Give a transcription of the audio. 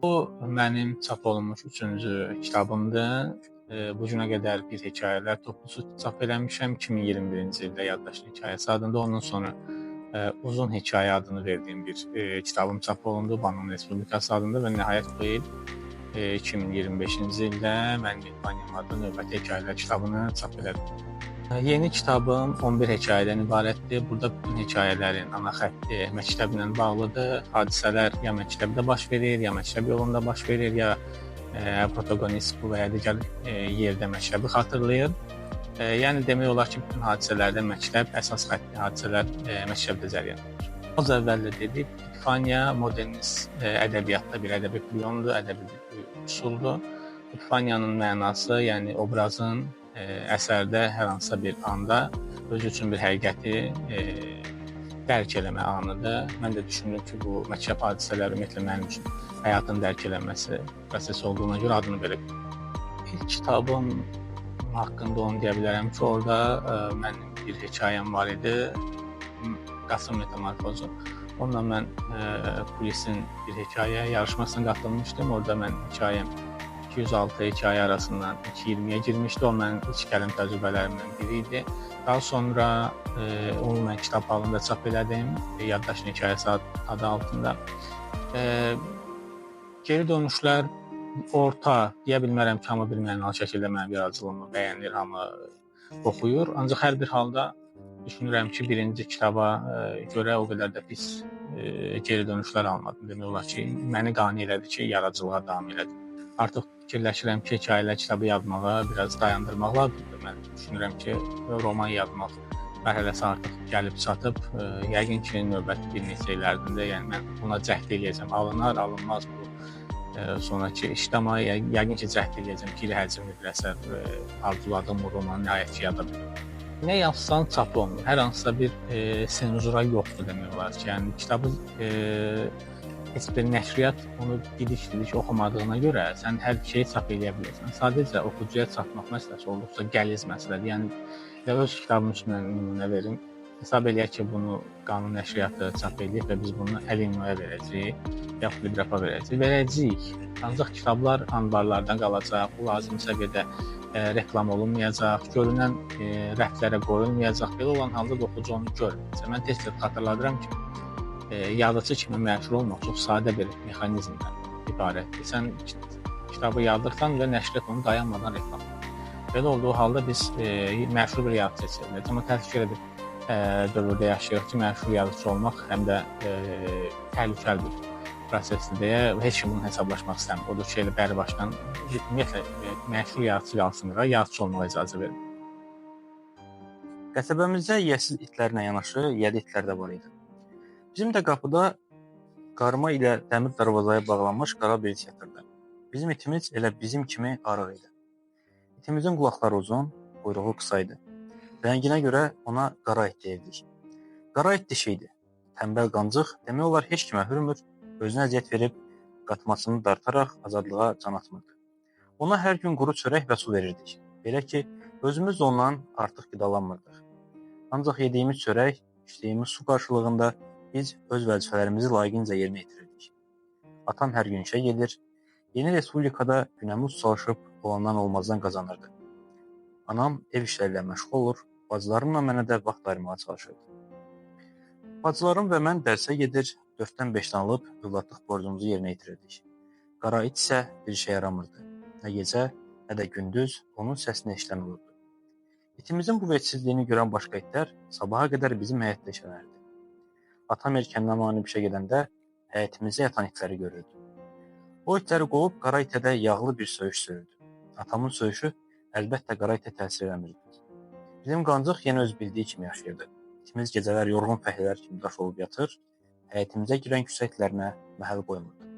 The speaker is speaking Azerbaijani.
Bu mənim çap olunmuş 3-cü kitabımdır. Bu günə qədər bir hekayələr toplusu çap eləmişəm 2021-ci ildə Yaddaşın Hekayəsi adında. Ondan sonra Uzun Hekayə adını verdiyim bir kitabım çap olundu Banon Respublikası adında və nəhayət bu il 2025-ci ildə mənim Litvaniyam adlı növbəti hekayələr kitabını çap elədim. Yeni kitabım 11 hekayədən ibarətdir. Burada bütün hekayələrin ana xətti məktəblə bağlıdır. Hadisələr ya məktəbdə baş verir, ya məktəb yolunda baş verir, ya protagonist bu və ya digər yerdə məktəbi xatırlayır. Yəni demək olar ki, bütün hadisələrdə məktəb əsas xətti hadisələr məktəbdə cərəyan edir. Az əvvəl də dedik, Epifaniya modernist ədəbiyyatda bir ədəbi priyomdur, ədəbi bir üsuldur. Epifaniyanın mənası, yəni obrazın əsərdə hər hansısa bir anda özü üçün bir həqiqəti dərk eləmə anıdır. Mən də düşündüm ki, bu məktəb hadisələri ümumiyyətlə mənim üçün həyatın dərk eləməsi prosesi olduğuna görə adını belə qoydum. İlk kitabım haqqında onu deyə bilərəm ki, orada mənim bir hekayəm var idi. Qasım Metamorfozu. Onunla mən Polisin bir hekayə yarışmasına qatılmışdım. Orada mən hekayəm 206 hekayə arasından 220-yə girmişdi. O mənim ilk qələm təcrübələrimdən biri idi. Daha sonra onu mən kitab halında çap elədim. Yaddaşın Hekayəsi adı altında. Geri dönüşlər orta, deyə bilmərəm ki, hamı bir mənalı şəkildə mənim yaradıcılığımı bəyənir, hamı oxuyur. Ancaq hər bir halda düşünürəm ki, birinci kitaba görə o qədər də pis geri dönüşlər almadım. Demək olar ki, məni qane elədi ki, yaradıcılığa davam elədim. Artıq fikirləşirəm ki, hekayələr kitabı yazmağa biraz dayandırmaq lazımdır. Mən düşünürəm ki, roman yazmaq mərhələsi artıq gəlib çatıb. Yəqin ki, növbəti bir neçə illərində, yəni mən buna cəhd eləyəcəm. Alınar, alınmaz bu sonraki işdə, amma yəqin ki, cəhd eləyəcəm ki, həcmli bir əsər arzuladığım bu romanı nəhayət ki, yada bilim. Nə yazsan çap olunur. Hər hansısa bir senzura yoxdur demək olar ki, yəni kitabı heç bir nəşriyyat onu didik-didik oxumadığına görə sən hər şeyi çap edə bilirsən. Sadəcə oxucuya çatmaq məsələsi olduqca qəliz məsələdir. Yəni öz kitabım üçün nümunə verim. Hesab eləyək ki, bunu qanun nəşriyyatı çap edib və biz bunu Əl-İnnoya verəcəyik, yaxud Librafa verəcəyik. Verəcəyik. Ancaq kitablar anbarlardan qalacaq, bu lazım səviyyədə reklam olunmayacaq, görünən rəflərə qoyulmayacaq. Belə olan halda oxucu onu görməyəcək. Mən tez-tez xatırladıram ki, yazıcı kimi məşğul olmaq çox sadə bir mexanizmdən ibarətdir. Sən kitabı yazdırsan və nəşriyyat onu dayanmadan reklam edir. Belə olduğu halda biz məşğul bir yazıcı seçirik. Amma təəssüf bir dövrdə yaşayırıq ki, məşğul yazıcı olmaq həm də təhlükəli bir prosesdir deyə heç kim bunu hesablaşmaq istəmir. Odur ki, elə bəri başdan ümumiyyətlə məşğul yazıcı qalsınlar, yazıcı olmağa icazə verin. Qəsəbəmizdə yiyəsiz itlərlə yanaşı yədi itlər də var idi. Bizim də qapıda qarma ilə dəmir darvazaya bağlanmış qara bir it yatırdı. Bizim itimiz elə bizim kimi arıq idi. İtimizin qulaqları uzun, quyruğu qısa idi. Rənginə görə ona qara it deyirdik. Qara it dişi idi. Tənbəl qancıq, demək olar heç kimə hürmür, özünə əziyyət verib qatmasını dartaraq azadlığa can atmırdı. Ona hər gün quru çörək və su verirdik. Belə ki, özümüz ondan artıq qidalanmırdıq. Ancaq yediyimiz çörək, içdiyimiz su qarşılığında biz öz vəzifələrimizi layiqincə yerinə yetirirdik. Atam hər gün işə gedir, yeni respublikada günəmuz çalışıb olandan olmazdan qazanırdı. Anam ev işlərlə məşğul olur, bacılarımla mənə də vaxt ayırmağa çalışırdı. Bacılarım və mən dərsə gedir, 4-dən 5-dən alıb övladlıq borcumuzu yerinə yetirirdik. Qara it isə bir işə yaramırdı. Nə gecə, nə də gündüz onun səsini eşidən olurdu. İtimizin bu vətsizliyini görən başqa itlər sabaha qədər bizim həyətdə işlənərdi. Atam erkəndən mani işə gedəndə həyətimizdə yatan itləri görürdü. O itləri qovub qara itə də yağlı bir söyüş sürürdü. Atamın söyüşü əlbəttə qara itə təsir eləmirdi. Bizim qancıq yenə öz bildiyi kimi yaşayırdı. İtimiz gecələr yorğun fəhlələr kimi daş olub yatır, həyətimizə girən küçə itlərinə məhəl qoymurdu.